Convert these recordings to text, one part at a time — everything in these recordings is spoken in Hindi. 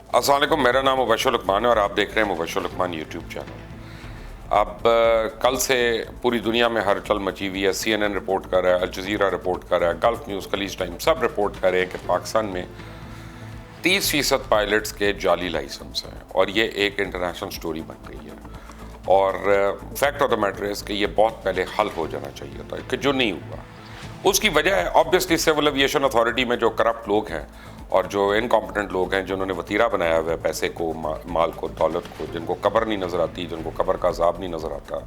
अस्सलाम वालेकुम, मेरा नाम मुबश्शिर लुकमान है और आप देख रहे हैं मुबश्शिर लुकमान यूट्यूब चैनल। अब कल से पूरी दुनिया में हलचल मची हुई है। CNN रिपोर्ट कर रहा है, अल जज़ीरा रिपोर्ट कर रहा है, गल्फ न्यूज़, खलीज टाइम सब रिपोर्ट कर रहे हैं कि पाकिस्तान में 30% पायलट्स के जाली लाइसेंस हैं और ये एक इंटरनेशनल स्टोरी बन गई है। और fact of the matter is कि ये बहुत पहले हल हो जाना चाहिए था, कि जो नहीं हुआ। उसकी वजह है ऑब्वियसली सिविल एविएशन अथॉरिटी में जो करप्ट लोग हैं और जो इनकॉम्पिटेंट लोग हैं, जिन्होंने वतीरा बनाया हुआ है पैसे को, माल को, दौलत को, जिनको कब्र नहीं नज़र आती, जिनको कब्र का अजाब नहीं नज़र आता,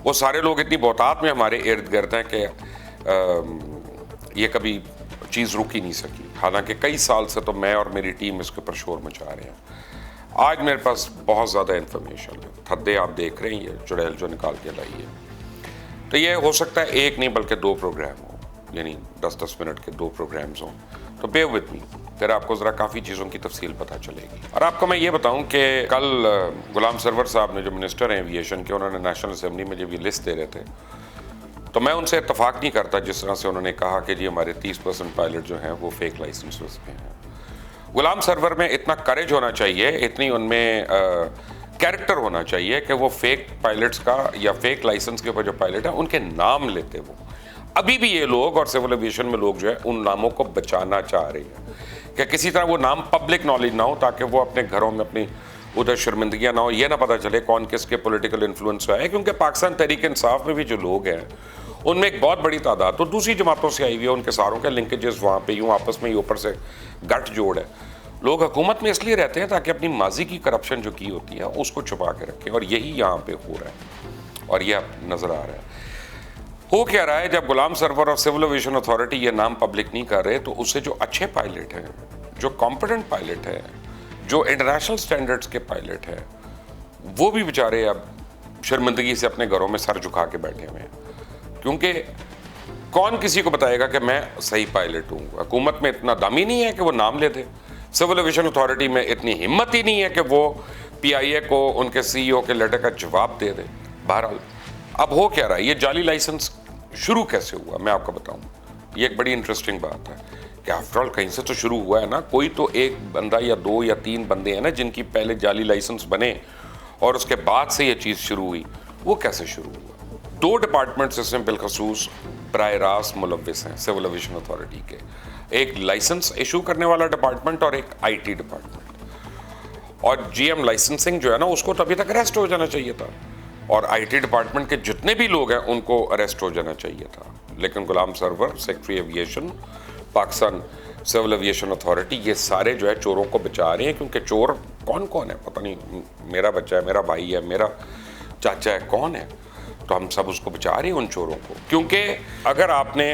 वो सारे लोग इतनी बहुतात में हमारे इर्द गिर्द हैं कि ये कभी चीज़ रुक ही नहीं सकी। हालांकि कई साल से तो मैं और मेरी टीम इसके ऊपर शोर मचा रहे हैं। आज मेरे पास बहुत ज़्यादा इन्फॉर्मेशन है, थद्दे आप देख रहे हैं, ये चुड़ैल जो निकाल के लाई है। तो ये हो सकता है एक नहीं बल्कि 2 प्रोग्राम हो, यानी 10-10 मिनट के 2 प्रोग्राम्स हों। तो बेयर विद मी, फिर आपको ज़रा काफ़ी चीज़ों की तफसील पता चलेगी। और आपको मैं ये बताऊं कि कल गुलाम सरवर साहब ने, जो मिनिस्टर हैं एविएशन के, उन्होंने नेशनल असेंबली में जब ये लिस्ट दे रहे थे, तो मैं उनसे इत्तफाक नहीं करता जिस तरह से उन्होंने कहा कि जी हमारे 30% पायलट जो हैं वो फेक लाइसेंस पे हैं। गुलाम सरवर में इतना करेज होना चाहिए, इतनी उनमें कैरेक्टर होना चाहिए कि वो फेक पायलट्स का या फेक लाइसेंस के ऊपर जो पायलट है उनके नाम लेते। वो अभी भी ये लोग और सिविल एविएशन में लोग जो है उन नामों को बचाना चाह रहे हैं कि किसी तरह वो नाम पब्लिक नॉलेज ना हो, ताकि वो अपने घरों में अपनी उधर शर्मिंदगियाँ ना हो, ये ना पता चले कौन किसके पॉलिटिकल इन्फ्लुएंस है। क्योंकि पाकिस्तान तहरीक इंसाफ में भी जो लोग हैं उनमें एक बहुत बड़ी तादाद तो दूसरी जमातों से आई हुई है, उनके सारों के लिंकेजेस वहाँ पे यूँ आपस में ही ऊपर से गठ जोड़ है। लोग हुकूमत में इसलिए रहते हैं ताकि अपनी माजी की करप्शन जो की होती है उसको छुपा के रखें, और यही यहाँ पे हो रहा है और ये नज़र आ रहा है। हो क्या रहा है, जब गुलाम सरवर और सिविल एविएशन अथॉरिटी ये नाम पब्लिक नहीं कर रहे, तो उससे जो अच्छे पायलट हैं, जो कॉम्पिटेंट पायलट हैं, जो इंटरनेशनल स्टैंडर्ड्स के पायलट हैं, वो भी बेचारे अब शर्मिंदगी से अपने घरों में सर झुका के बैठे हुए हैं। क्योंकि कौन किसी को बताएगा कि मैं सही पायलट हूँ? हुकूमत में इतना दम ही नहीं है कि वो नाम ले दे। सिविल एविएशन अथॉरिटी में इतनी हिम्मत ही नहीं है कि वो PIA को उनके CEO के लेटर का जवाब दे दे। बहरहाल अब हो क्या रहा है, ये जाली लाइसेंस शुरू कैसे हुआ मैं आपको बताऊं। ये एक बड़ी इंटरेस्टिंग बात है कि आफ्टरऑल कहीं से तो शुरू हुआ है ना। कोई तो एक बंदा या 2 या 3 बंदे हैं ना जिनकी पहले जाली लाइसेंस बने और उसके बाद से ये चीज़ शुरू हुई। वो कैसे शुरू हुआ? 2 डिपार्टमेंट्स इसमें बिलखसूस बराह रास्त मुलव्विस हैं सिविल एविएशन अथॉरिटी के, एक लाइसेंस इशू करने वाला डिपार्टमेंट और एक IT डिपार्टमेंट। और GM लाइसेंसिंग जो है ना, उसको तो अभी तक अरेस्ट हो जाना चाहिए था, और IT डिपार्टमेंट के जितने भी लोग हैं उनको अरेस्ट हो जाना चाहिए था। लेकिन Ghulam Sarwar, secretary aviation, Pakistan civil aviation authority, ये सारे जो है चोरों को बचा रहे हैं। क्योंकि चोर कौन कौन है पता नहीं, मेरा बच्चा है, मेरा भाई है, मेरा चाचा है, कौन है, तो हम सब उसको बचा रहे हैं उन चोरों को। क्योंकि अगर आपने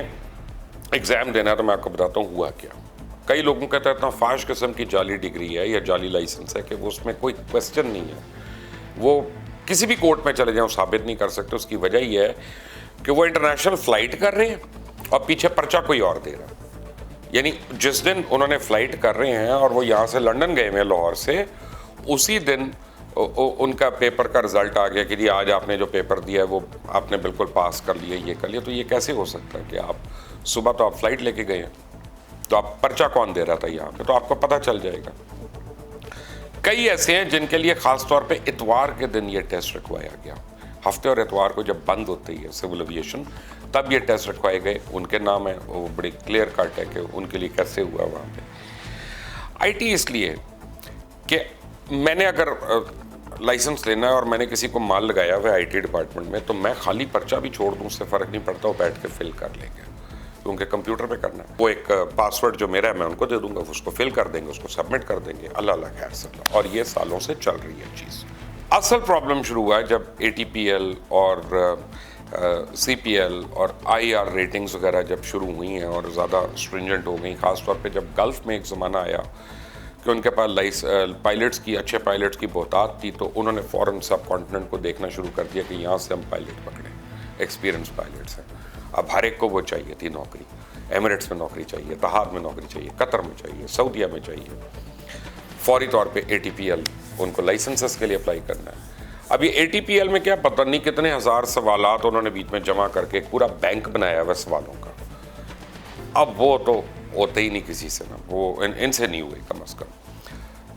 एग्ज़ाम देना है तो मैं आपको बताता हूँ हुआ क्या। कई लोगों का इतना फाश किस्म की जाली डिग्री है या जाली लाइसेंस है कि वो उसमें कोई क्वेश्चन नहीं है, वो किसी भी कोर्ट में चले जाएं साबित नहीं कर सकते। उसकी वजह यह है कि वो इंटरनेशनल फ़्लाइट कर रहे हैं और पीछे पर्चा कोई और दे रहा है। यानी जिस दिन उन्होंने फ़्लाइट कर रहे हैं और वो यहाँ से लंदन गए हैं लाहौर से, उसी दिन उनका पेपर का रिज़ल्ट आ गया कि जी आज आपने जो पेपर दिया है वो आपने बिल्कुल पास कर लिया, ये कर लिया। तो ये कैसे हो सकता है कि आप सुबह तो आप फ़्लाइट लेके गए हैं, तो आप पर्चा कौन दे रहा था यहाँ पे, तो आपको पता चल जाएगा। कई ऐसे हैं जिनके लिए ख़ास तौर पे इतवार के दिन ये टेस्ट रखवाया गया। हफ्ते और इतवार को जब बंद होती है सिविल एविएशन, तब ये टेस्ट रखवाए गए। उनके नाम है, वो बड़ी क्लियर कट है कि उनके लिए कैसे हुआ वहाँ पे। IT इसलिए कि मैंने अगर लाइसेंस लेना है और मैंने किसी को माल लगाया हुआ है IT डिपार्टमेंट में, तो मैं खाली पर्चा भी छोड़ दूँ, उससे फ़र्क नहीं पड़ता, वो बैठ के फिल कर लेंगे, क्योंकि कंप्यूटर पे करना है। वो एक पासवर्ड जो मेरा है मैं उनको दे दूंगा, उसको फिल कर देंगे, उसको सबमिट कर देंगे, अल्लाह अल्लाह खैर सल्ला। और ये सालों से चल रही है चीज़। असल प्रॉब्लम शुरू हुआ है जब ATPL और CPL और IR रेटिंग्स वगैरह जब शुरू हुई हैं और ज़्यादा स्ट्रिंजेंट हो गई। ख़ास तौर पे जब गल्फ़ में एक ज़माना आया कि उनके पास पायलट्स की, अच्छे पायलट्स की बहुतात थी, तो उन्होंने फ़ौरन सब कॉन्टिनेंट को देखना शुरू कर दिया कि यहाँ से हम पायलट पकड़ें, एक्सपीरियंस पायलट्स हैं। अब हर एक को वो चाहिए थी नौकरी। एमिरेट्स में नौकरी चाहिए, तहाद में नौकरी चाहिए, कतर में चाहिए, सऊदीया में चाहिए। फौरी तौर पे ATPL उनको लाइसेंसेस के लिए अप्लाई करना है। अब ये ATPL में क्या पता नहीं कितने हज़ार सवालात उन्होंने बीच में जमा करके एक पूरा बैंक बनाया हुआ सवालों का। अब वो तो होते ही नहीं किसी से ना, वो इनसे नहीं हुए कम अज़ कम।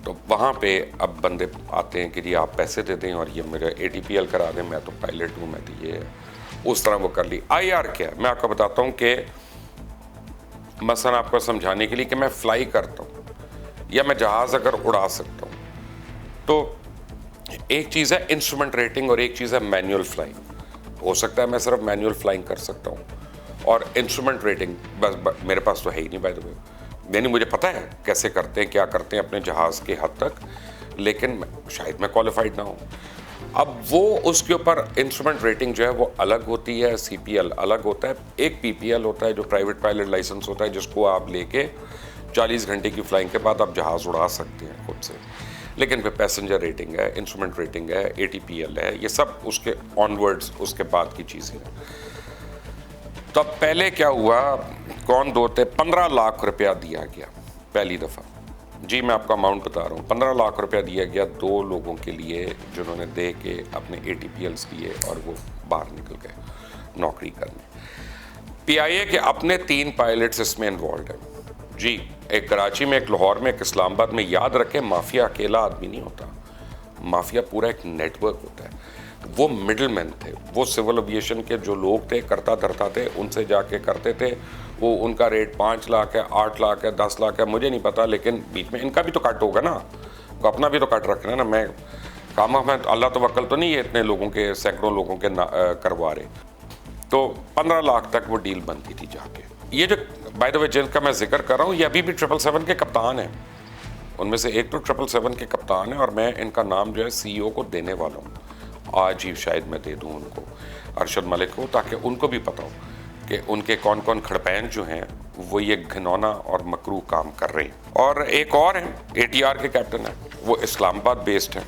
तो वहाँ पे अब बंदे आते हैं कि जी आप पैसे दे दें और ये मेरा ATPL करा दें, मैं तो पायलट हूँ, मैं तो ये है। उस तरह वो कर ली। IR क्या है, मैं आपको बताता हूँ कि मसलन आपको समझाने के लिए कि मैं फ्लाई करता हूँ या मैं जहाज़ अगर उड़ा सकता हूँ, तो एक चीज़ है इंस्ट्रूमेंट रेटिंग और एक चीज़ है मैनुअल फ्लाइंग। हो सकता है मैं सिर्फ मैनुअल फ्लाइंग कर सकता हूँ और इंस्ट्रूमेंट रेटिंग बस मेरे पास तो है ही नहीं, बाय द वे। यानी मुझे पता है कैसे करते हैं, क्या करते हैं अपने जहाज़ के हद तक, लेकिन शायद मैं क्वालिफाइड ना हूँ। अब वो उसके ऊपर इंस्ट्रूमेंट रेटिंग जो है वो अलग होती है, CPL अलग होता है, एक PPL होता है जो प्राइवेट पायलट लाइसेंस होता है, जिसको आप लेके 40 घंटे की फ्लाइंग के बाद आप जहाज़ उड़ा सकते हैं खुद से। लेकिन फिर पैसेंजर रेटिंग है, इंस्ट्रूमेंट रेटिंग है, ATPL है, ये सब उसके ऑनवर्ड्स उसके बाद की चीज़ें हैं। तो अब पहले क्या हुआ, कौन दो थे, 15 लाख रुपया दिया गया पहली दफ़ा। जी मैं आपका अमाउंट बता रहा हूँ, 15 लाख रुपया दिया गया 2 लोगों के लिए जिन्होंने दे के अपने ATPLs लिए और वो बाहर निकल गए नौकरी करने। PIA के अपने 3 पायलट्स इसमें इन्वॉल्व हैं। जी, एक कराची में, एक लाहौर में, एक इस्लामाबाद में। याद रखें, माफिया अकेला आदमी नहीं होता, माफिया पूरा एक नेटवर्क होता है। वो मिडलमैन थे, वो सिविल एविएशन के जो लोग थे, करता धरता थे, उनसे जाके करते थे। वो उनका रेट 5 लाख है, 8 लाख है, 10 लाख है, मुझे नहीं पता, लेकिन बीच में इनका भी तो कट होगा ना, तो अपना भी तो कट रखना है ना। मैं काम में अल्लाह तवक्कल तो नहीं है इतने लोगों के, सैकड़ों लोगों के करवा रहे। तो 15 लाख तक वो डील बनती थी जाके। ये जो बाय द वे जिनका मैं जिक्र कर रहा हूँ, ये अभी भी 777 के कप्तान हैं। उनमें से एक तो 777 के कप्तान है और मैं इनका नाम जो है CEO को देने वाला हूँ। आज ही शायद मैं दे दूँ उनको, अरशद मलिक को, ताकि उनको भी पता हो कि उनके कौन कौन खड़पैन जो हैं वो ये घिनौना और मकरू काम कर रहे हैं। और एक और हैं, ATR के कैप्टन हैं, वो इस्लामाबाद बेस्ड हैं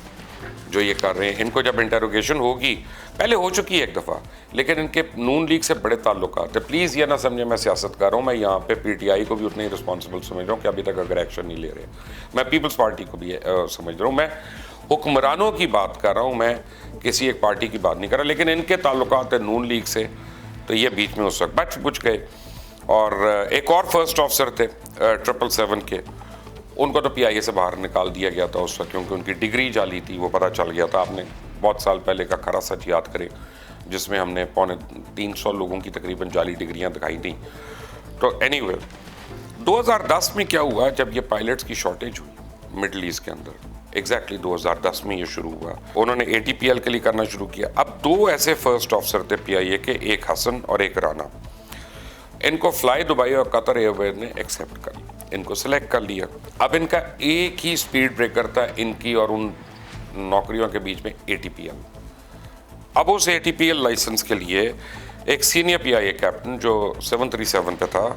जो ये कर रहे हैं। इनको जब इंटरोगेशन होगी, पहले हो चुकी है एक दफ़ा, लेकिन इनके नून लीग से बड़े ताल्लुकात है। प्लीज़ ये ना समझे मैं सियासत कर रहा हूँ, मैं यहाँ पे PTI को भी उतना ही रिस्पॉन्सिबल समझ रहा हूँ कि अभी तक अगर एक्शन नहीं ले रहे। मैं पीपल्स पार्टी को भी समझ रहा हूँ, मैं हुक्मरानों की बात कर रहा हूँ, मैं किसी एक पार्टी की बात नहीं कर रहा। लेकिन इनके ताल्लुकात है नून लीग से, तो ये बीच में उस वक्त बच बुझ गए। और एक और फर्स्ट ऑफिसर थे 777 के, उनको तो PIA से बाहर निकाल दिया गया था उस वक्त, क्योंकि उनकी डिग्री जाली थी, वो पता चल गया था। आपने बहुत साल पहले का खरा सच याद करें, जिसमें हमने 350 लोगों की तकरीबन जाली डिग्रियां दिखाई थी। तो एनीवे 2010 में क्या हुआ, जब ये पायलट्स की शॉर्टेज हुई मिडल ईस्ट के अंदर, एग्जैक्टली 2010 में ये शुरू हुआ, उन्होंने ATPL के लिए करना शुरू किया। अब 2 ऐसे फर्स्ट ऑफिसर थे PIA के, एक हसन और एक राना। इनको फ्लाई दुबई और कतर एयरवेज ने एक्सेप्ट कर लिया, इनको सेलेक्ट कर लिया। अब इनका एक ही स्पीड ब्रेकर था इनकी और उन नौकरियों के बीच में, ATPL। अब उस ATPL लाइसेंस के लिए एक सीनियर PIA कैप्टन जो 737 पे था,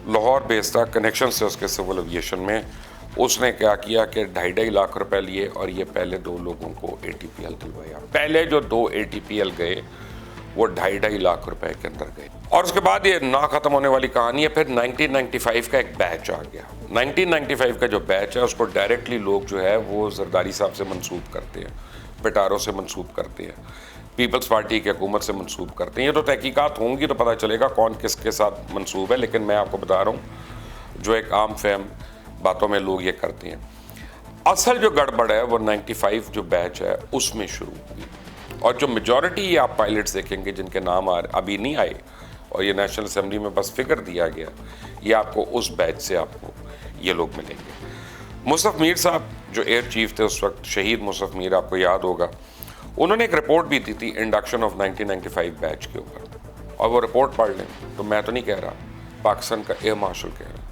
लाहौर बेस्ड था, कनेक्शन से उसके सिविल एविएशन में, उसने क्या किया कि 2.5 लाख रुपए लिए और ये पहले 2 लोगों को ATPL दिलवाया। पहले जो 2 ATPL गए वो 2.5 लाख रुपए के अंदर गए। और उसके बाद ये ना ख़त्म होने वाली कहानी है। फिर 1995 का एक बैच आ गया। 1995 का जो बैच है उसको डायरेक्टली लोग जो है वो जरदारी साहब से मंसूब करते हैं, पिटारो से मंसूब करते हैं, पीपल्स पार्टी की हुकूमत से मंसूब करते हैं। ये तो तहकीकात होंगी तो पता चलेगा कौन किसके साथ मंसूब है, लेकिन मैं आपको बता रहा हूँ जो एक आम फहम बातों में लोग ये करते हैं। असल जो गड़बड़ है वो 95 जो बैच है उसमें शुरू हुई। और जो मेजॉरिटी ये आप पायलट्स देखेंगे जिनके नाम अभी नहीं आए और ये नेशनल असेंबली में बस फिगर दिया गया, ये आपको उस बैच से आपको ये लोग मिलेंगे। मुसफ़ मीर साहब जो एयर चीफ थे उस वक्त, शहीद मुसफ़ मीर, आपको याद होगा, उन्होंने एक रिपोर्ट भी दी थी इंडक्शन ऑफ 1995 बैच के ऊपर, और वो रिपोर्ट पढ़ लें तो मैं तो नहीं कह रहा, पाकिस्तान का एयर मार्शल कह रहा,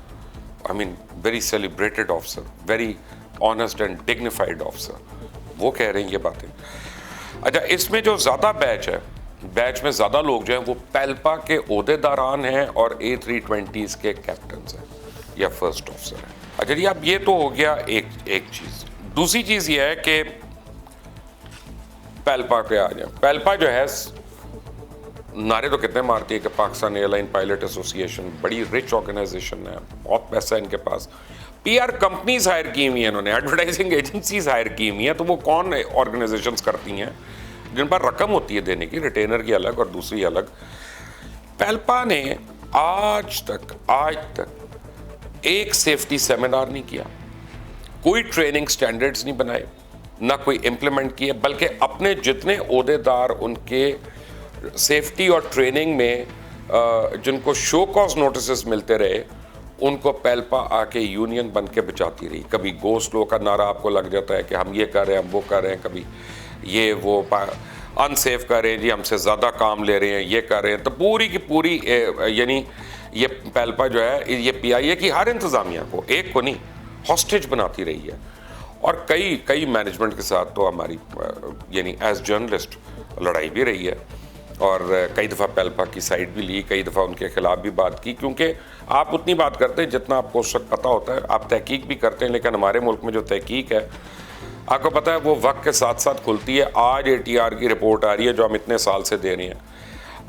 I mean very celebrated officer, very honest and dignified officer, वो कह रहे हैं ये बातें। अच्छा, इसमें जो ज़्यादा बैच है, बैच में ज़्यादा लोग जो हैं वो पेल्पा के ओहदेदारान हैं और A320s के कैप्टन्स हैं या फर्स्ट ऑफिसर हैं। अच्छा जी, अब ये तो हो गया एक चीज़। दूसरी चीज़ ये है कि पेल्पा पे आ जाए। पेल्पा जो है नारे तो कितने मारती है कि पाकिस्तान एयरलाइन पायलट एसोसिएशन बड़ी रिच ऑर्गेनाइजेशन है, बहुत पैसा है इनके पास, PR कंपनीज हायर की हुई हैं इन्होंने, एडवर्टाइजिंग एजेंसीज हायर की हुई हैं। तो वो कौन ऑर्गेनाइजेशंस करती हैं जिन पर रकम होती है देने की, रिटेनर की अलग और दूसरी अलग। पेल्पा ने आज तक एक सेफ्टी सेमिनार नहीं किया, कोई ट्रेनिंग स्टैंडर्ड्स नहीं बनाए, ना कोई इम्प्लीमेंट किए, बल्कि अपने जितने ओहदेदार उनके सेफ्टी और ट्रेनिंग में जिनको शो कॉज नोटिस मिलते रहे, उनको पेल्पा आके यूनियन बन के बचाती रही। कभी गो स्लो का नारा आपको लग जाता है कि हम ये कर रहे हैं, हम वो कर रहे हैं, कभी ये वो अनसेफ कर रहे हैं जी, हमसे ज़्यादा काम ले रहे हैं, ये कर रहे हैं। तो पूरी की पूरी यानी ये पेल्पा जो है ये PIA की हर इंतज़ामिया को, एक को नहीं, हॉस्टेज बनाती रही है। और कई मैनेजमेंट के साथ तो हमारी यानी एज जर्नलिस्ट लड़ाई भी रही है, और कई दफ़ा पेल्पा की साइड भी ली, कई दफ़ा उनके खिलाफ भी बात की, क्योंकि आप उतनी बात करते हैं जितना आपको उस वक्त पता होता है। आप तहकीक भी करते हैं, लेकिन हमारे मुल्क में जो तहकीक है आपको पता है वो वक्त के साथ साथ खुलती है। आज ATR की रिपोर्ट आ रही है जो हम इतने साल से दे रहे हैं।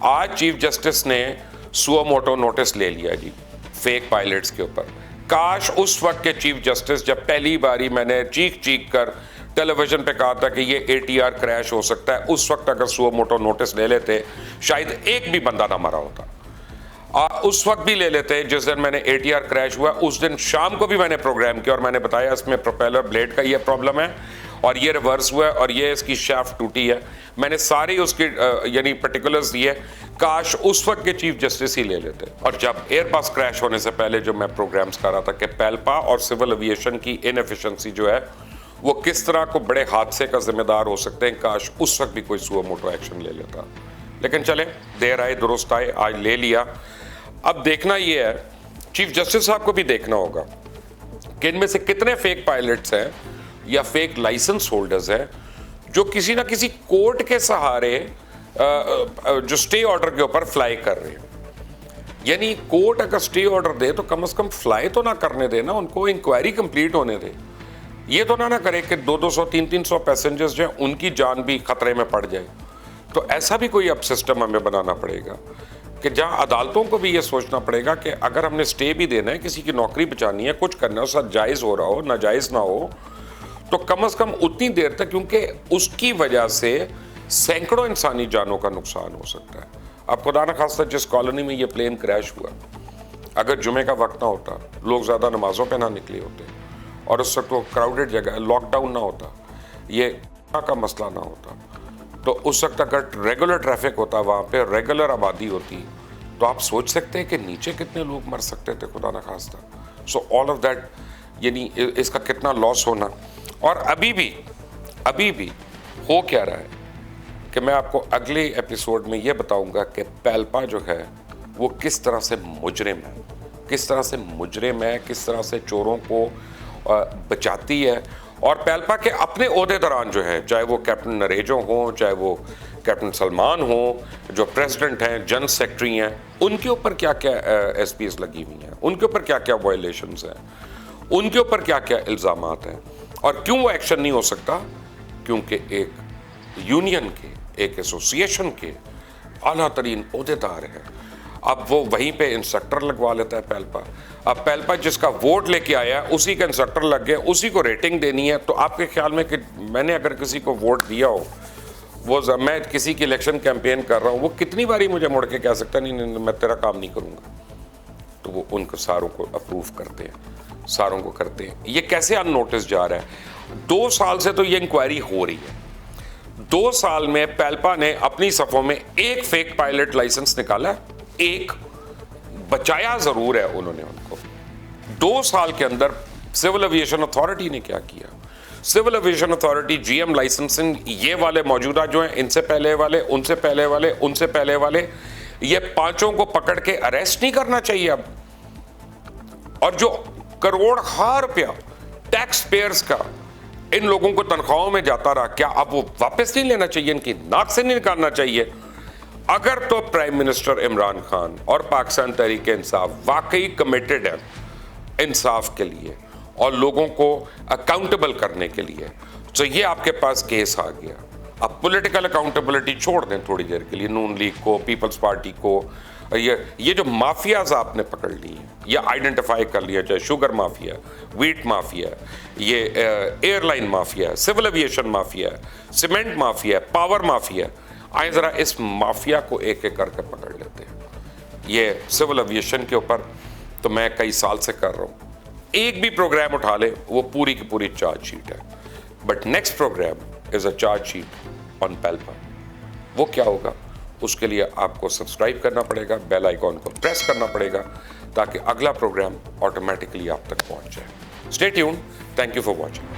आज चीफ जस्टिस ने सुओ मोटो नोटिस ले लिया जी फेक पायलट्स के ऊपर। काश उस वक्त के चीफ जस्टिस, जब पहली बारी मैंने चीख कर टेलीविजन पे कहा था कि ये ATR क्रैश हो सकता है, उस वक्त अगर सुओ मोटो नोटिस ले लेते शायद एक भी बंदा ना मरा होता। उस वक्त भी ले लेते जिस दिन मैंने ATR क्रैश हुआ, उस दिन शाम को भी मैंने प्रोग्राम किया और मैंने बताया इसमें प्रोपेलर ब्लेड का ये प्रॉब्लम है और ये रिवर्स हुआ है और ये इसकी शाफ्ट टूटी है। मैंने सारी उसकी यानी पर्टिकुलर्स दिए। काश उस वक्त के चीफ जस्टिस ही ले लेते। और जब एयरबस क्रैश होने से पहले जो मैं प्रोग्राम्स कर रहा था कि पेल्पा और सिविल एविएशन की इनएफिशिएंसी जो है वो किस तरह को बड़े हादसे का जिम्मेदार हो सकते हैं, काश उस वक्त भी कोई सुओ मोटो एक्शन ले लेता। लेकिन चले, देर आए दुरुस्त आए, आज ले लिया। अब देखना ये है, चीफ जस्टिस साहब को भी देखना होगा कि इनमें से कितने फेक पायलट्स हैं या फेक लाइसेंस होल्डर्स हैं जो किसी ना किसी कोर्ट के सहारे जो स्टे ऑर्डर के ऊपर फ्लाई कर रहे हैं। यानी कोर्ट अगर स्टे ऑर्डर दे तो कम से कम फ्लाई तो ना करने देना, उनको इंक्वायरी कंप्लीट होने दे। ये तो ना करे कि 200 300 पैसेंजर्स जो हैं उनकी जान भी खतरे में पड़ जाए। तो ऐसा भी कोई अब सिस्टम हमें बनाना पड़ेगा कि जहां अदालतों को भी ये सोचना पड़ेगा कि अगर हमने स्टे भी देना है, किसी की नौकरी बचानी है, कुछ करना है, उसका जायज़ हो रहा हो, नाजायज़ ना हो, तो कम से कम उतनी देर तक, क्योंकि उसकी वजह से सैकड़ों इंसानी जानों का नुकसान हो सकता है। अब खुदा न खास्ता जिस कॉलोनी में ये प्लेन क्रैश हुआ, अगर जुमे का वक्त ना होता, लोग ज़्यादा नमाज़ों पे ना निकले होते और उस वक्त वो क्राउडेड जगह, लॉकडाउन ना होता, ये का मसला ना होता, तो उस वक्त अगर रेगुलर ट्रैफिक होता, वहाँ पे रेगुलर आबादी होती, तो आप सोच सकते हैं कि नीचे कितने लोग मर सकते थे, खुदा न खास्ता। सो ऑल ऑफ दैट, यानी इसका कितना लॉस होना। और अभी भी हो क्या रहा है कि मैं आपको अगले एपिसोड में ये बताऊंगा कि पेल्पा जो है वो किस तरह से मुजरिम है, किस तरह से चोरों को बचाती है। और पेल्पा के अपने ओहदेदारान जो है, चाहे वो कैप्टन नरेजो हों, चाहे वो कैप्टन सलमान हों, जो प्रेसिडेंट हैं, जनरल सेक्रेटरी हैं, उनके ऊपर क्या क्या SPs लगी हुई हैं, उनके ऊपर क्या क्या वायलेशंस हैं, उनके ऊपर क्या क्या इल्ज़ामात हैं। और क्यों वो एक्शन नहीं हो सकता? क्योंकि एक यूनियन के, एक एसोसिएशन के आला तरीन ओहदेदार हैं। अब वो वहीं पे इंस्ट्रक्टर लगवा लेता है पेल्पा। अब पेल्पा जिसका वोट लेके आया है उसी का इंस्ट्रक्टर लग गया, उसी को रेटिंग देनी है। तो आपके ख्याल में कि मैंने अगर किसी को वोट दिया हो, वो मैं किसी की इलेक्शन कैंपेन कर रहा हूँ, वो कितनी बारी मुझे मुड़ के कह सकता नहीं मैं तेरा काम नहीं करूँगा। तो वो उनको सारों को अप्रूव करते हैं, सारों को करते हैं। ये कैसे अननोटिस जा रहा है? 2 साल से तो ये इंक्वायरी हो रही है। 2 साल में पेल्पा ने अपनी सफ़ों में एक फेक पायलट लाइसेंस निकाला, एक बचाया जरूर है उन्होंने उनको। 2 साल के अंदर सिविल एविएशन अथॉरिटी ने क्या किया? Civil aviation authority, GM licensing, ये वाले मौजूदा जो हैं, इनसे पहले वाले, उनसे पहले वाले, उनसे पहले वाले, ये 5 को पकड़ के अरेस्ट नहीं करना चाहिए अब? और जो करोड़ रुपया टैक्स पेयर्स का इन लोगों को तनख्वाहों में जाता रहा, क्या अब वो वापस नहीं लेना चाहिए? इनकी नाक से नहीं निकालना चाहिए? अगर तो प्राइम मिनिस्टर इमरान खान और पाकिस्तान तहरीक इंसाफ वाकई कमिटेड है इंसाफ के लिए और लोगों को अकाउंटेबल करने के लिए, तो ये आपके पास केस आ गया। अब पॉलिटिकल अकाउंटेबिलिटी छोड़ दें थोड़ी देर के लिए, नून लीग को, पीपल्स पार्टी को, ये जो माफियाज आपने पकड़ ली या आइडेंटिफाई कर लिया, चाहे शुगर माफिया, वीट माफिया, ये airline mafia, civil aviation mafia, cement mafia, power mafia, आए ज़रा इस माफिया को एक एक करके पकड़ लेते हैं। ये सिविल एविएशन के ऊपर तो मैं कई साल से कर रहा हूँ। एक भी प्रोग्राम उठा ले वो पूरी की पूरी चार्जशीट है। But next program is a charge sheet on पेल्पा। वो क्या होगा, उसके लिए आपको सब्सक्राइब करना पड़ेगा, बेल आइकॉन को प्रेस करना पड़ेगा ताकि अगला प्रोग्राम ऑटोमेटिकली आप तक पहुंच जाए। Stay tuned, thank you for watching.